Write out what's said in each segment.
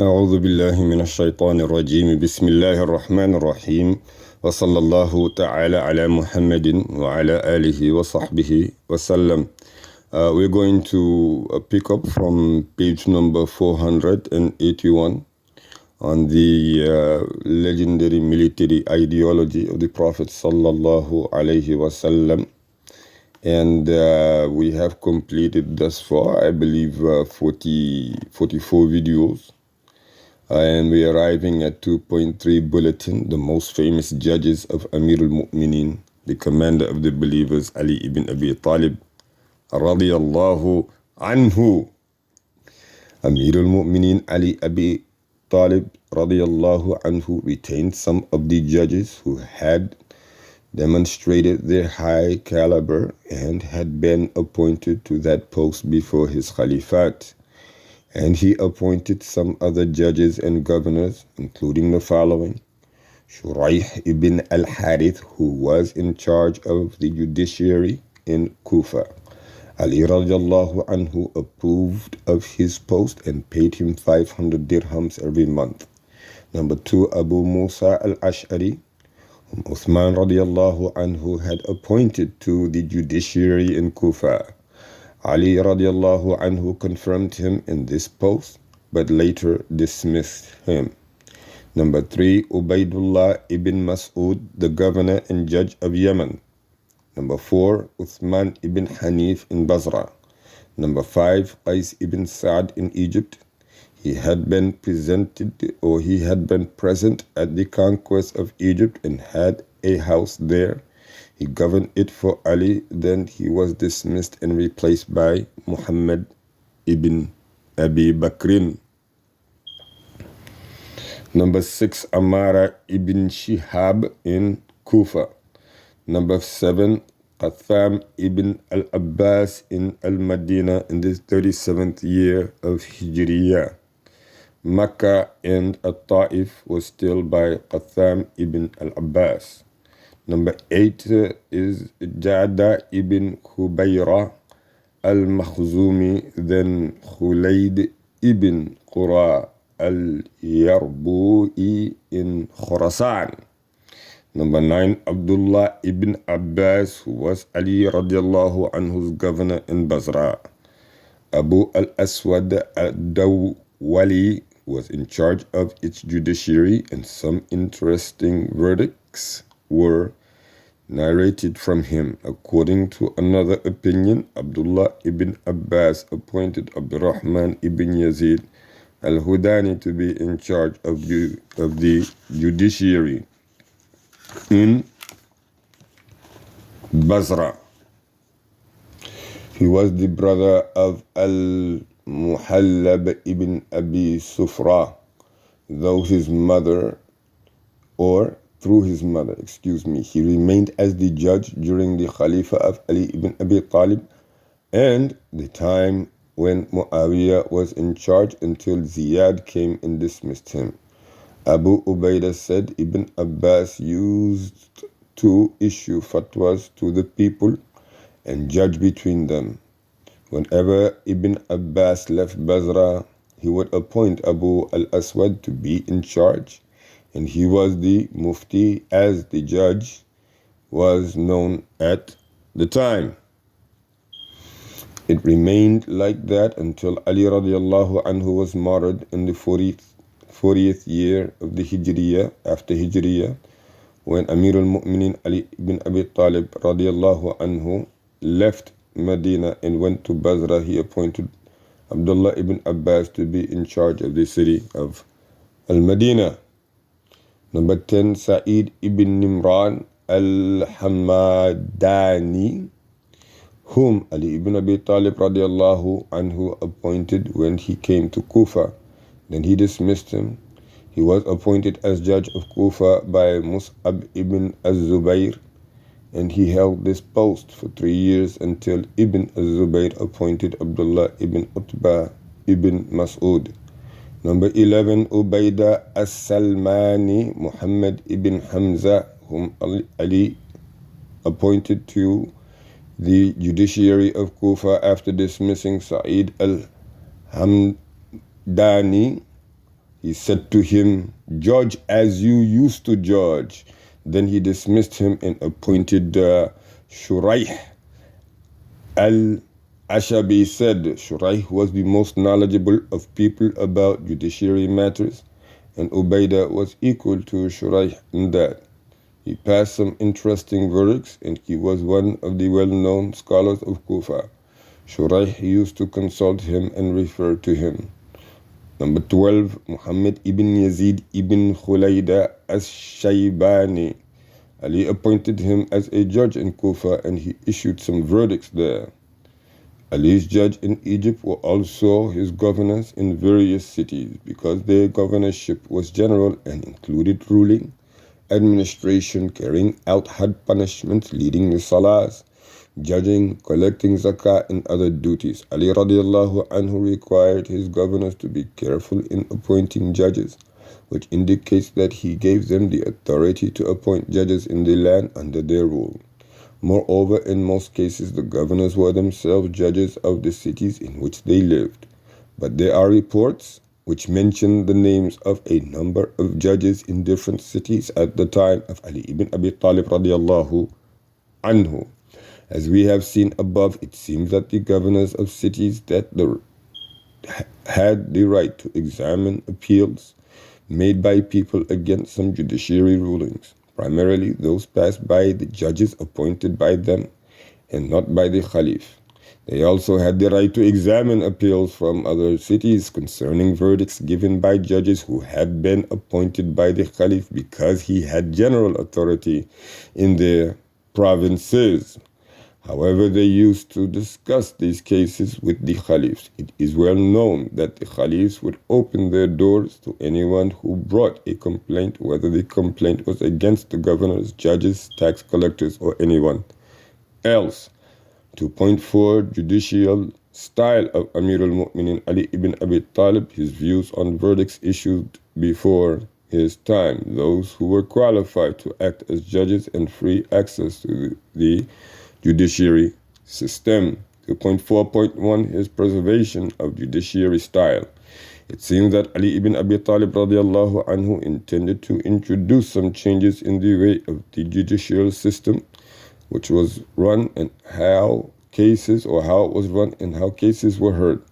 أعوذ بالله من الشيطان الرجيم بسم الله الرحمن الرحيم وصلى الله تعالى على محمد وعلى آله وصحبه وسلم. We're going to pick up from page number 481 on the legendary military ideology of the Prophet sallallahu alaihi wasallam. And we have completed thus far, I believe, 44 videos. And we are arriving at 2.3 bulletin, the most famous judges of Amir al-Mu'minin, the commander of the believers, Ali ibn Abi Talib, radiyallahu anhu. Amir al-Mu'minin Ali Abi Talib, radiyallahu anhu, retained some of the judges who had demonstrated their high caliber and had been appointed to that post before his caliphate. And he appointed some other judges and governors, including the following: Shuraih ibn al-Harith, who was in charge of the judiciary in Kufa. Ali radiallahu anhu approved of his post and paid him 500 dirhams every month. Number 2, Abu Musa al-Ash'ari, whom Uthman radiallahu anhu had appointed to the judiciary in Kufa. Ali radiallahu anhu confirmed him in this post, but later dismissed him. Number 3, Ubaidullah ibn Mas'ud, the governor and judge of Yemen. Number 4, Uthman ibn Hanif in Basra. Number 5, Qais ibn Sa'd in Egypt. He had been present at the conquest of Egypt and had a house there. He governed it for Ali, then he was dismissed and replaced by Muhammad ibn Abi Bakrin. Number 6, Amara ibn Shihab in Kufa. Number 7, Qatham ibn al-Abbas in al-Madinah in the 37th year of Hijriya. Makkah and At-Ta'if was still by Qatham ibn al-Abbas. Number 8 is Jada ibn Khubayra al-Makhzumi, then Khulayd ibn Qura al-Yarbu'i in Khurasan. Number 9, Abdullah ibn Abbas, who was Ali radiallahu anhu's governor in Basra. Abu al-Aswad al-Dawwali was in charge of its judiciary, and some interesting verdicts were narrated from him. According to another opinion, Abdullah ibn Abbas appointed Abdurrahman ibn Yazid al-Hudani to be in charge of the judiciary in Basra. He was the brother of al-Muhallab ibn Abi Sufra, through his mother, he remained as the judge during the Khalifa of Ali ibn Abi Talib and the time when Muawiyah was in charge until Ziyad came and dismissed him. Abu Ubaidah said Ibn Abbas used to issue fatwas to the people and judge between them. Whenever Ibn Abbas left Basra, he would appoint Abu al-Aswad to be in charge, and he was the mufti, as the judge was known at the time. It remained like that until Ali radiallahu anhu was martyred in the 40th year of the Hijriya, after Hijriya, when Amir al-Mu'minin Ali ibn Abi Talib radiallahu anhu left Medina and went to Basra. He appointed Abdullah ibn Abbas to be in charge of the city of al-Madinah. Number 10, Sa'id ibn Nimran al-Hamadani, whom Ali ibn Abi Talib radiallahu anhu appointed when he came to Kufa. Then he dismissed him. He was appointed as judge of Kufa by Mus'ab ibn az-Zubayr, and he held this post for 3 years until Ibn az-Zubayr appointed Abdullah ibn Utbah ibn Mas'ud. Number 11, Ubaidah as-Salmani, Muhammad ibn Hamza, whom Ali appointed to the judiciary of Kufa after dismissing Sa'id al-Hamdani He said to him, "Judge as you used to judge." Then he dismissed him and appointed Shuraih al-Ashabi. Said Shuraih was the most knowledgeable of people about judiciary matters, and Ubaidah was equal to Shuraih in that. He passed some interesting verdicts, and he was one of the well-known scholars of Kufa. Shuraih used to consult him and refer to him. Number 12, Muhammad ibn Yazid ibn Khulayda as-Shaybani. Ali appointed him as a judge in Kufa, and he issued some verdicts there. Ali's judge in Egypt were also his governors in various cities, because their governorship was general and included ruling, administration, carrying out had punishments, leading the salahs, judging, collecting zakah, and other duties. Ali radiallahu anhu required his governors to be careful in appointing judges, which indicates that he gave them the authority to appoint judges in the land under their rule. Moreover, in most cases, the governors were themselves judges of the cities in which they lived. But there are reports which mention the names of a number of judges in different cities at the time of Ali ibn Abi Talib radiallahu anhu. As we have seen above, it seems that the governors of cities that had the right to examine appeals made by people against some judiciary rulings, primarily those passed by the judges appointed by them and not by the Khalif. They also had the right to examine appeals from other cities concerning verdicts given by judges who had been appointed by the Khalif, because he had general authority in their provinces. However, they used to discuss these cases with the Khalifs. It is well known that the Khalifs would open their doors to anyone who brought a complaint, whether the complaint was against the governors, judges, tax collectors, or anyone else. 2.4 Judicial style of Amir al-Mu'minin Ali ibn Abi Talib, his views on verdicts issued before his time, those who were qualified to act as judges, and free access to the judiciary system. 2.4.1 His preservation of judiciary style. It seems that Ali ibn Abi Talib radiallahu anhu intended to introduce some changes in the way of the judicial system, which was run and how it was run and how cases were heard,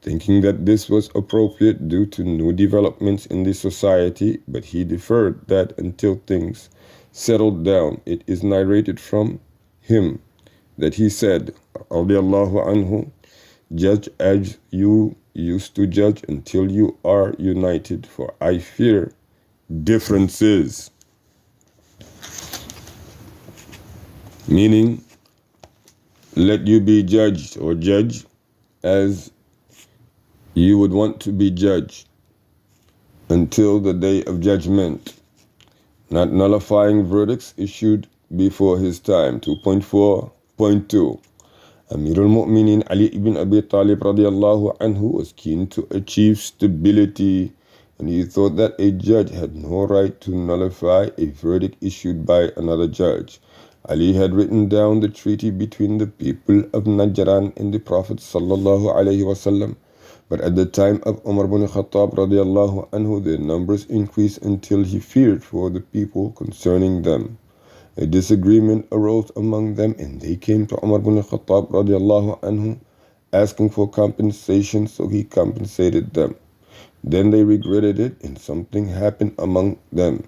thinking that this was appropriate due to new developments in the society, but he deferred that until things settled down. It is narrated from him that he said, radiallahu anhu, "Judge as you used to judge until you are united, for I fear differences." Meaning, let you be judged or judge as you would want to be judged until the day of judgment, not nullifying verdicts issued before his time. 2.4.2 Amir al-Mu'minin Ali ibn Abi Talib radiallahu anhu was keen to achieve stability, and he thought that a judge had no right to nullify a verdict issued by another judge. Ali had written down the treaty between the people of Najran and the Prophet sallallahu alaihi wasallam, but at the time of Umar ibn Khattab radiallahu anhu, their numbers increased until he feared for the people concerning them. A disagreement arose among them, and they came to Umar ibn Khattab radiallahu anhu asking for compensation, so he compensated them. Then they regretted it, and something happened among them.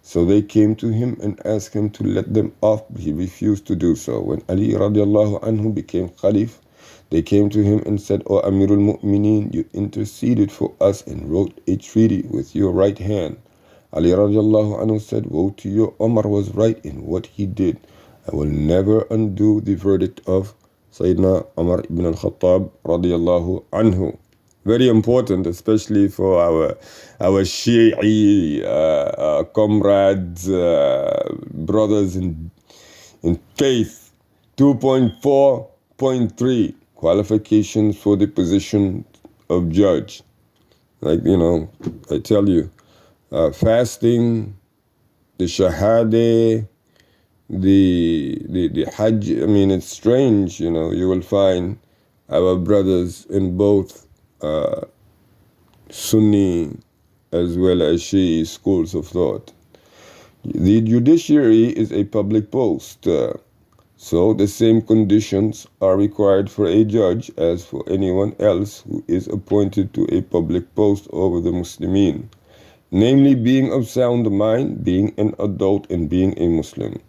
So they came to him and asked him to let them off, but he refused to do so. When Ali radiallahu anhu became Khalif, they came to him and said, "O Amir al-Mu'mineen, you interceded for us and wrote a treaty with your right hand." Ali radiallahu anhu said, "Woe to you, Omar was right in what he did. I will never undo the verdict of Sayyidina Umar ibn al-Khattab radiallahu anhu." Very important, especially for our Shi'i comrades, brothers in faith. 2.4.3 Qualifications for the position of judge. Like, I tell you, fasting, the shahada, the hajj. I mean, it's strange, you will find our brothers in both Sunni as well as Shi'i schools of thought. The judiciary is a public post, so the same conditions are required for a judge as for anyone else who is appointed to a public post over the Muslimin, namely being of sound mind, being an adult, and being a Muslim.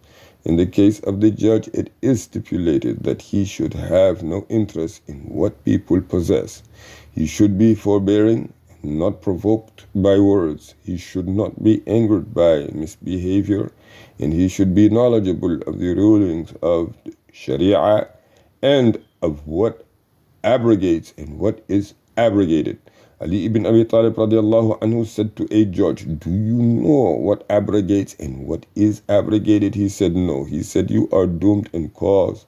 In the case of the judge, it is stipulated that he should have no interest in what people possess. He should be forbearing, not provoked by words. He should not be angered by misbehavior, and he should be knowledgeable of the rulings of Sharia and of what abrogates and what is abrogated. Ali ibn Abi Talib radiallahu anhu said to a judge, "Do you know what abrogates and what is abrogated?" He said, "No." He said, "You are doomed and cause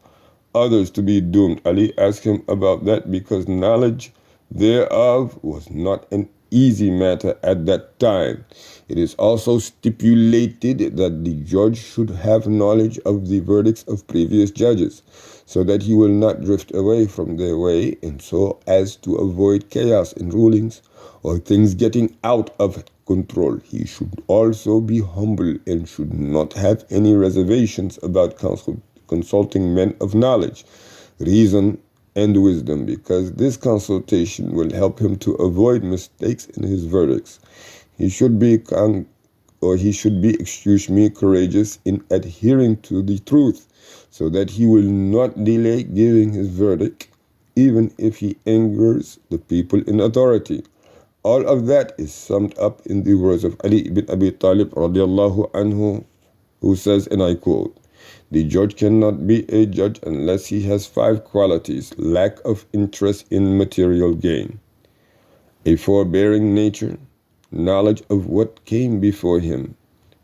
others to be doomed." Ali asked him about that because knowledge thereof was not an easy matter at that time. It is also stipulated that the judge should have knowledge of the verdicts of previous judges, so that he will not drift away from their way, and so as to avoid chaos in rulings or things getting out of control. He should also be humble and should not have any reservations about consulting men of knowledge, reason, and wisdom, because this consultation will help him to avoid mistakes in his verdicts. He should be courageous in adhering to the truth, so that he will not delay giving his verdict, even if he angers the people in authority. All of that is summed up in the words of Ali ibn Abi Talib radiallahu anhu, who says, and I quote, "The judge cannot be a judge unless he has 5 qualities: lack of interest in material gain, a forbearing nature, knowledge of what came before him,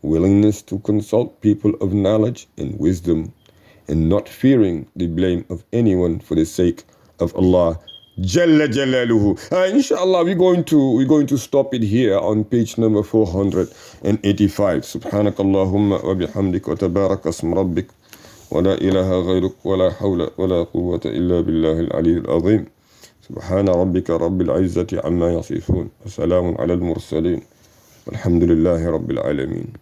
willingness to consult people of knowledge and wisdom, and not fearing the blame of anyone for the sake of Allah Jalla Jalaluhu." Inshallah, we're going to stop it here on page number 485. Subhanakallahumma wa bihamdik wa tabarak asm rabbik wa la ilaha ghayruk wa la hawla wa la quwwata illa billahi al-ali al-azim. Subhana rabbika rabbil izzati amma yasifun wa salamun ala al-mursalin walhamdulillahi rabbil alamin.